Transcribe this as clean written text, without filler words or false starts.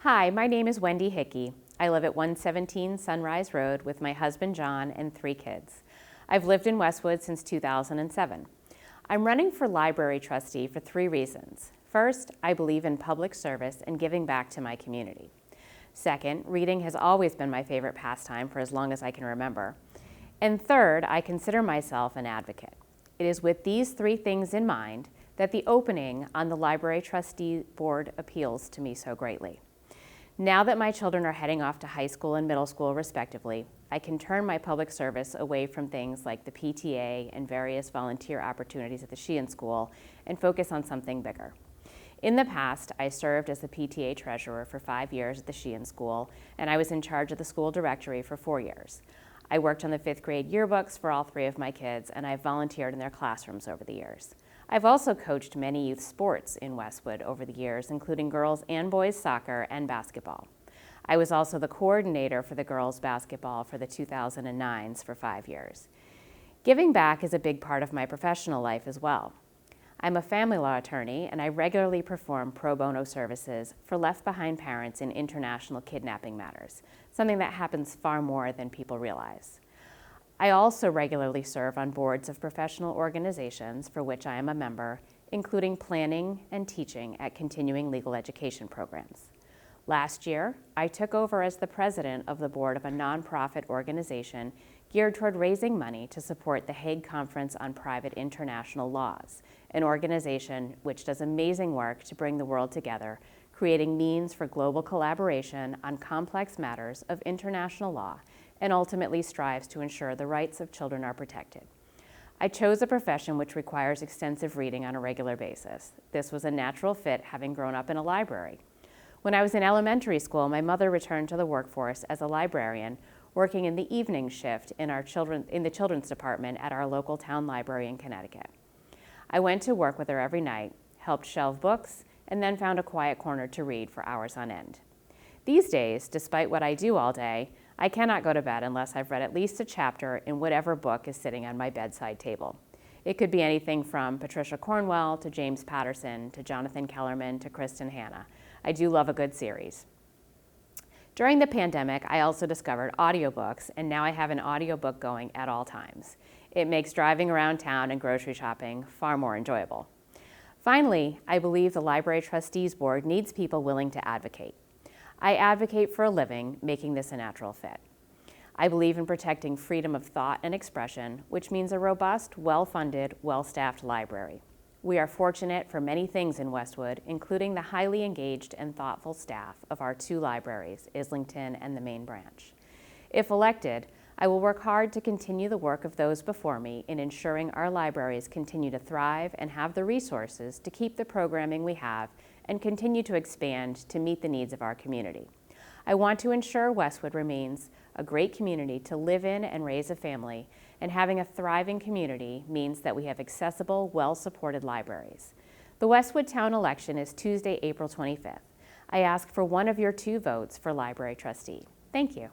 Hi, my name is Wendy Hickey. I live at 117 Sunrise Road with my husband John and 3 kids. I've lived in Westwood since 2007. I'm running for library trustee for 3 reasons. First, I believe in public service and giving back to my community. Second, reading has always been my favorite pastime for as long as I can remember. And third, I consider myself an advocate. It is with these 3 things in mind that the opening on the Library Trustee Board appeals to me so greatly. Now that my children are heading off to high school and middle school respectively, I can turn my public service away from things like the PTA and various volunteer opportunities at the Sheehan School and focus on something bigger. In the past, I served as the PTA treasurer for 5 years at the Sheehan School, and I was in charge of the school directory for 4 years. I worked on the 5th grade yearbooks for all 3 of my kids, and I've volunteered in their classrooms over the years. I've also coached many youth sports in Westwood over the years, including girls and boys soccer and basketball. I was also the coordinator for the girls basketball for the 2009s for 5 years. Giving back is a big part of my professional life as well. I'm a family law attorney, and I regularly perform pro bono services for left-behind parents in international kidnapping matters, something that happens far more than people realize. I also regularly serve on boards of professional organizations for which I am a member, including planning and teaching at continuing legal education programs. Last year, I took over as the president of the board of a nonprofit organization geared toward raising money to support the Hague Conference on Private International Laws, an organization which does amazing work to bring the world together, creating means for global collaboration on complex matters of international law, and ultimately strives to ensure the rights of children are protected. I chose a profession which requires extensive reading on a regular basis. This was a natural fit, having grown up in a library. When I was in elementary school, my mother returned to the workforce as a librarian, working in the evening shift in the children's department at our local town library in Connecticut. I went to work with her every night, helped shelve books, and then found a quiet corner to read for hours on end. These days, despite what I do all day, I cannot go to bed unless I've read at least a chapter in whatever book is sitting on my bedside table. It could be anything from Patricia Cornwell to James Patterson to Jonathan Kellerman to Kristen Hanna. I do love a good series. During the pandemic, I also discovered audiobooks, and now I have an audiobook going at all times. It makes driving around town and grocery shopping far more enjoyable. Finally, I believe the Library Trustees Board needs people willing to advocate. I advocate for a living, making this a natural fit. I believe in protecting freedom of thought and expression, which means a robust, well-funded, well-staffed library. We are fortunate for many things in Westwood, including the highly engaged and thoughtful staff of our 2 libraries, Islington and the main branch. If elected, I will work hard to continue the work of those before me in ensuring our libraries continue to thrive and have the resources to keep the programming we have and continue to expand to meet the needs of our community. I want to ensure Westwood remains a great community to live in and raise a family, and having a thriving community means that we have accessible, well-supported libraries. The Westwood Town election is Tuesday, April 25th. I ask for one of your 2 votes for library trustee. Thank you.